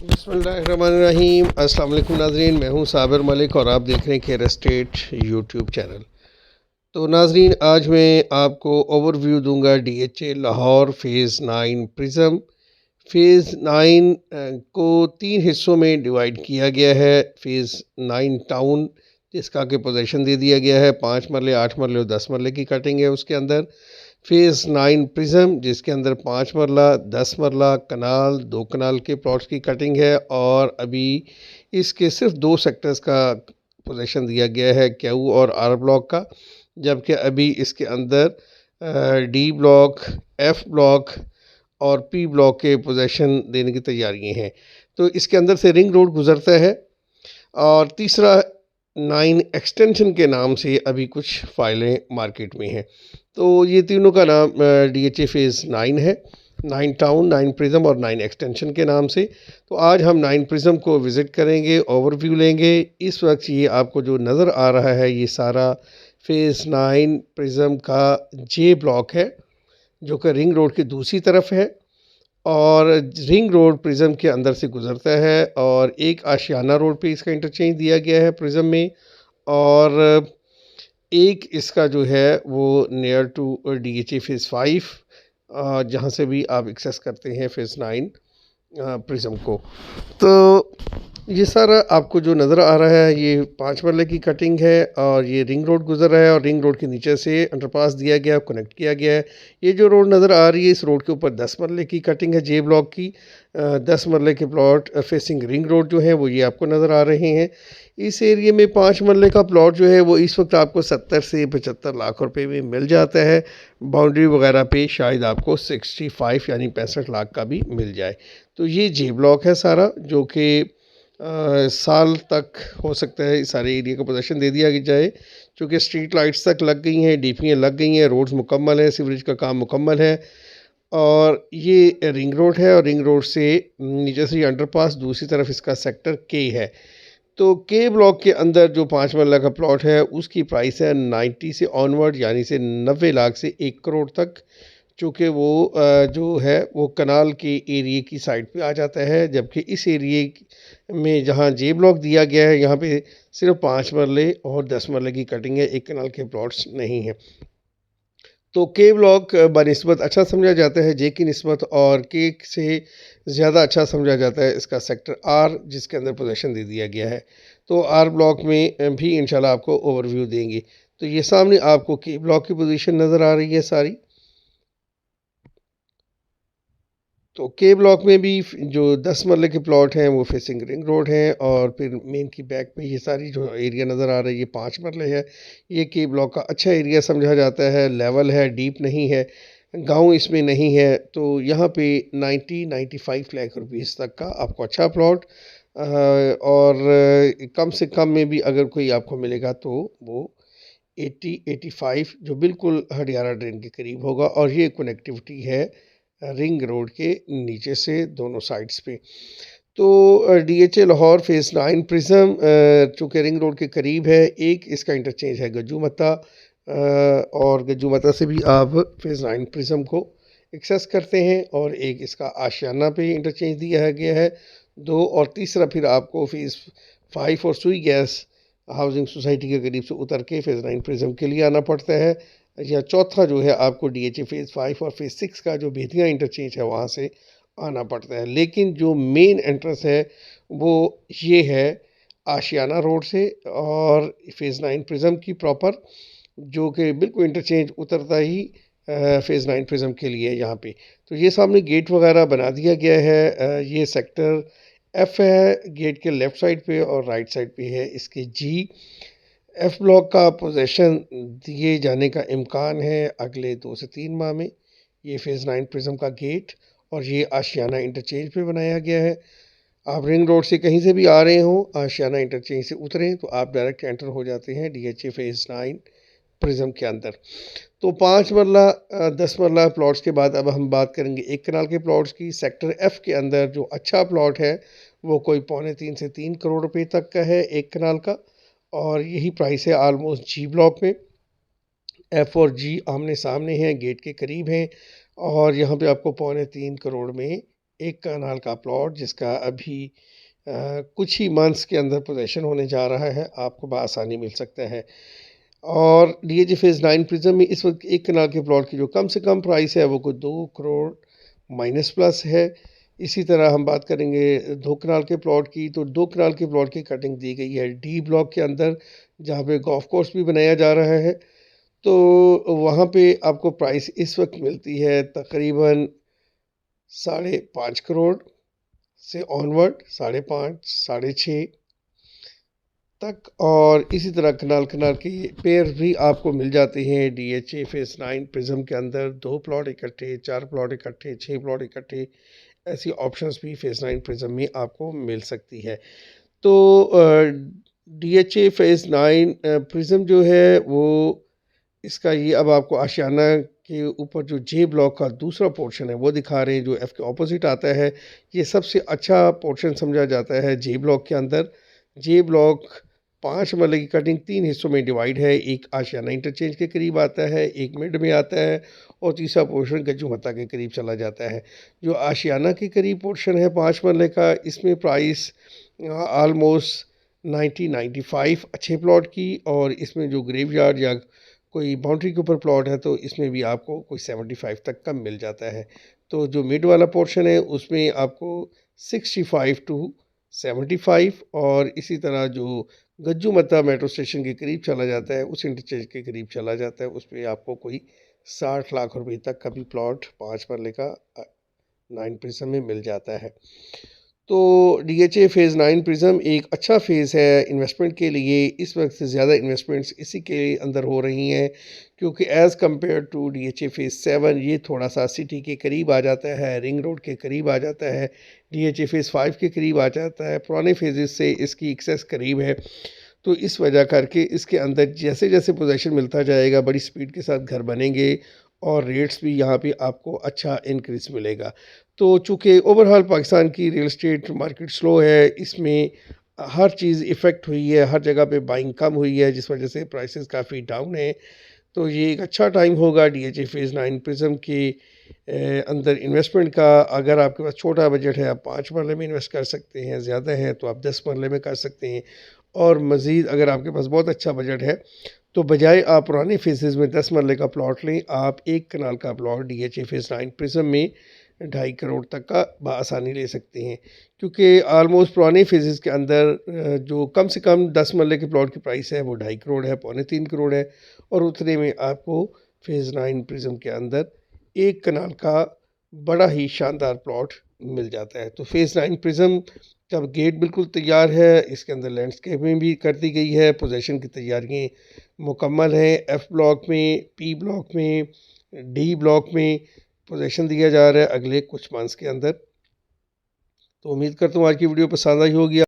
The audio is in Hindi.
बिस्मिल्लाहिर्रहमानिर्रहीम। अस्सलाम वालेकुम नाज़रीन, मैं हूं साबिर मलिक और आप देख रहे हैं केयर एस्टेट यूट्यूब चैनल। तो नाज़रीन, आज मैं आपको ओवरव्यू दूंगा DHA Lahore phase 9 prism. Phase 9 को 3 हिस्सों में डिवाइड किया गया है। फ़ेज़ 9 टाउन, जिसका कि पोजीशन दे दिया गया है 5 मरले, 8 मरले और 10 मरले की कटिंग है उसके अंदर। फ़ेज़ 9 प्रिज्म, जिसके अंदर 5 मरला, 10 मरला, कनाल, 2 कनाल के प्लॉट्स की कटिंग है और अभी इसके सिर्फ 2 सेक्टर्स का पोजीशन दिया गया है, क्यू और आर ब्लॉक का। जबकि अभी इसके अंदर डी ब्लॉक, एफ ब्लॉक और पी ब्लॉक के पोजीशन देने की तैयारियां हैं। तो इसके अंदर से रिंग रोड गुजरता है और तीसरा 9 एक्सटेंशन के नाम से अभी कुछ फाइलें मार्केट में हैं। तो ये तीनों का नाम डीएचए फ़ेज़ 9 है। 9 टाउन, 9 प्रिज्म और 9 एक्सटेंशन के नाम से। तो आज हम 9 प्रिज्म को विज़िट करेंगे, ओवरव्यू लेंगे। इस वक्त ये आपको जो नज़र आ रहा है, ये सारा फ़ेज़ 9 प्रिज्म का जे ब्लॉक है, जो कि रिंग रोड की दूसरी तरफ है और रिंग रोड प्रिज्म के अंदर से गुजरता है और एक आशियाना रोड पे इसका इंटरचेंज दिया गया है प्रिज्म में। और एक इसका जो है वो नियर टू डीएचए फ़ेज़ 5, जहाँ से भी आप एक्सेस करते हैं फ़ेज़ 9 प्रिज्म को। तो ये सारा आपको जो नज़र आ रहा है, ये 5 मरले की कटिंग है और ये रिंग रोड गुजर रहा है और रिंग रोड के नीचे से अंडरपास दिया गया, कनेक्ट किया गया है। ये जो रोड नज़र आ रही है, इस रोड के ऊपर 10 मरले की कटिंग है जे ब्लॉक की। 10 मरले के प्लॉट फेसिंग रिंग रोड जो है वो ये आपको नज़र आ रहे हैं। इस एरिया में 5 मरले का प्लॉट जो है वो इस वक्त आपको 70 से 75 लाख रुपए में मिल जाता है। बाउंड्री वगैरह पे शायद आपको 65 यानी 65 लाख का भी मिल जाए। तो ये जे ब्लॉक है सारा, जो कि साल तक हो सकता है इस सारे एरिया का पोजीशन दे दिया जाए, क्योंकि स्ट्रीट लाइट्स तक लग गई हैं, डीपीएं लग गई हैं, रोड्स मुकम्मल है, सीवरेज का काम मुकम्मल है। और ये रिंग रोड है और रिंग रोड से नीचे से अंडरपास, दूसरी तरफ इसका सेक्टर के है। तो के ब्लॉक के अंदर जो 5 मरला का प्लॉट है, उसकी प्राइस है 90 से ऑनवर्ड, यानी से 90 लाख से 1 करोड़ तक। चूँकि वो जो है वो कनाल के एरिए की साइड पे आ जाता है, जबकि इस एरिए में जहाँ जे ब्लॉक दिया गया है, यहाँ पे सिर्फ 5 मरले और 10 मरले की कटिंग है, 1 कनाल के प्लॉट्स नहीं हैं। तो के ब्लॉक बनिस्बत अच्छा समझा जाता है जे की निस्बत, और के से ज़्यादा अच्छा समझा जाता है इसका सेक्टर आर, जिसके अंदर पोजीशन दे दिया गया है। तो आर ब्लॉक में भी इंशाल्लाह आपको ओवरव्यू देंगे। तो ये सामने आपको के ब्लॉक की पोजीशन नज़र आ रही है सारी। तो के ब्लॉक में भी जो 10 मरले के प्लॉट हैं वो फेसिंग रिंग रोड हैं और फिर मेन की बैक पे ये सारी जो एरिया नज़र आ रही है, ये 5 मरले है। ये के ब्लॉक का अच्छा एरिया समझा जाता है, लेवल है, डीप नहीं है, गांव इसमें नहीं है। तो यहाँ पे 90-95 लाख रुपीस तक का आपको अच्छा प्लॉट और कम से कम में भी अगर कोई आपको मिलेगा तो वो 80-85, जो बिल्कुल हडियाला ड्रेन के करीब होगा। और ये कनेक्टिविटी है रिंग रोड के नीचे से दोनों साइड्स पे। तो डीएचए लाहौर फ़ेज़ 9 प्रिज्म चूँकि रिंग रोड के करीब है, एक इसका इंटरचेंज है गज्जू मत्ता और गज्जू मत्ता से भी आप फ़ेज़ 9 प्रिज्म को एक्सेस करते हैं, और एक इसका आशियाना पे इंटरचेंज दिया गया है 2, और तीसरा फिर आपको फ़ेज़ 5 और सुई गैस हाउसिंग सोसाइटी के करीब से उतर के फ़ेज़ 9 प्रिज्म के लिए आना पड़ता है। या चौथा जो है आपको डीएचए फ़ेज़ 5 और फ़ेज़ 6 का जो बेतिया इंटरचेंज है, वहाँ से आना पड़ता है। लेकिन जो मेन एंट्रेंस है वो ये है आशियाना रोड से और फ़ेज़ 9 प्रिज्म की प्रॉपर, जो कि बिल्कुल इंटरचेंज उतरता ही फ़ेज़ 9 प्रिज्म के लिए यहाँ पे। तो ये सामने गेट वगैरह बना दिया गया है। ये सेक्टर एफ है गेट के लेफ़्ट साइड पे, और राइट साइड पे है इसके जी। एफ ब्लॉक का पोजीशन दिए जाने का इम्कान है अगले 2 से 3 माह में। ये फ़ेज़ 9 प्रिज्म का गेट और ये आशियाना इंटरचेंज पे बनाया गया है। आप रिंग रोड से कहीं से भी आ रहे हों, आशियाना इंटरचेंज से उतरें तो आप डायरेक्ट एंटर हो जाते हैं डीएचए फ़ेज़ 9 प्रिज्म के अंदर। तो 5 मरला 10 मरला प्लॉट्स के बाद अब हम बात करेंगे 1 कनाल के प्लॉट्स की। सेक्टर एफ के अंदर जो अच्छा प्लॉट है वो कोई पौने 3 से 3 करोड़ रुपए तक का है 1 कनाल का, और यही प्राइस है ऑलमोस्ट जी ब्लॉक में। एफ और जी आमने सामने हैं, गेट के करीब हैं, और यहाँ पे आपको पौने 3 करोड़ में एक कनाल का प्लॉट जिसका अभी कुछ ही मंथ्स के अंदर पोजेशन होने जा रहा है, आपको बआसानी मिल सकता है। और डीएचे फेज़ 9 प्रिज्म में इस वक्त एक कनाल के प्लॉट की जो कम से कम प्राइस है वो कोई 2 करोड़ माइनस प्लस है। इसी तरह हम बात करेंगे 2 कनाल के प्लॉट की, तो 2 कनाल के प्लॉट की कटिंग दी गई है डी ब्लॉक के अंदर, जहाँ पे गोल्फ कोर्स भी बनाया जा रहा है। तो वहाँ पे आपको प्राइस इस वक्त मिलती है तकरीबन 5.5 करोड़ से ऑनवर्ड, 5.5 6.5 तक। और इसी तरह कनाल कनाल के पेयर भी आपको मिल जाते हैं डीएचए फेज़ 9 प्रिज्म के अंदर, 2 प्लॉट इकट्ठे, 4 प्लॉट इकट्ठे, 6 प्लॉट इकट्ठे, ऐसी ऑप्शंस भी फेज़ 9 प्रिज्म में आपको मिल सकती है। तो डीएचए फेज़ 9 प्रिज्म जो है वो, इसका ये अब आपको आशियाना के ऊपर जो जे ब्लॉक का दूसरा पोर्शन है वो दिखा रहे हैं, जो एफ के ऑपोजिट आता है। ये सबसे अच्छा पोर्शन समझा जाता है जे ब्लॉक के अंदर। जे ब्लॉक 5 मरले की कटिंग 3 हिस्सों में डिवाइड है। एक आशियाना इंटरचेंज के करीब आता है, एक मिड में आता है और तीसरा पोर्शन गज्जू मत्ता के करीब चला जाता है। जो आशियाना के करीब पोर्शन है 5 मरले का, इसमें प्राइस आलमोस्ट 90-95 अच्छे प्लॉट की, और इसमें जो ग्रेव यार्ड या कोई बाउंड्री के ऊपर प्लॉट है तो इसमें भी आपको कोई 75 तक कम मिल जाता है। तो जो मिड वाला पोर्शन है उसमें आपको 65 टू 75, और इसी तरह जो गज्जू मत्ता मेट्रो स्टेशन के करीब चला जाता है, उस इंटरचेंज के करीब चला जाता है, उस पर आपको कोई 60 लाख रुपए तक का भी प्लॉट 5 मरले का 9 प्रिज्म में मिल जाता है। तो डीएचए फेज़ 9 प्रिज्म एक अच्छा फेज़ है इन्वेस्टमेंट के लिए। इस वक्त से ज़्यादा इन्वेस्टमेंट्स इसी के अंदर हो रही हैं, क्योंकि as compare to DHA phase 7 ये थोड़ा सा सिटी के करीब आ जाता है, रिंग रोड के करीब आ जाता है। डीएचए फेज़ 5 के करीब आ जाता है, पुराने फेजेस से इसकी एक्सेस करीब है। तो इस वजह करके इसके अंदर जैसे जैसे पोजेशन मिलता जाएगा, बड़ी स्पीड के साथ घर बनेंगे और रेट्स भी यहाँ पे आपको अच्छा इंक्रीज मिलेगा। तो चूँकि ओवरऑल पाकिस्तान की रियल एस्टेट मार्केट स्लो है, इसमें हर चीज़ इफ़ेक्ट हुई है, हर जगह पे बाइंग कम हुई है, जिस वजह से प्राइसेस काफ़ी डाउन है। तो ये एक अच्छा टाइम होगा डीएचए फेज़ 9 प्रिज्म के अंदर इन्वेस्टमेंट का। अगर आपके पास छोटा बजट है, आप 5 मरले में इन्वेस्ट कर सकते हैं, ज़्यादा है तो आप 10 मरले में कर सकते हैं। और मज़ीद अगर आपके पास बहुत अच्छा बजट है तो बजाय आप पुराने फेजेस में 10 मरले का प्लॉट लें, आप 1 कनाल का प्लॉट डीएचए फेज़ 9 प्रिज्म में 2.5 करोड़ तक का बआसानी ले सकते हैं। क्योंकि आलमोस्ट पुराने फेजेस के अंदर जो कम से कम 10 मरले के प्लॉट की प्राइस है वो 2.5 करोड़ है, पौने 3 करोड़ है, और उतने में आपको फेज़ 9 प्रिज्म के अंदर 1 कनाल का बड़ा ही शानदार प्लॉट मिल जाता है। तो फेज़ 9 प्रिज्म का गेट बिल्कुल तैयार है, इसके अंदर लैंडस्केपिंग भी कर दी गई है, पोजेसन की तैयारियाँ मुकम्मल हैं। एफ़ ब्लॉक में, पी ब्लॉक में, डी ब्लॉक में पोजेसन दिया जा रहा है अगले कुछ मंथ्स के अंदर। तो उम्मीद करता हूँ आज की वीडियो पसंद आई होगी।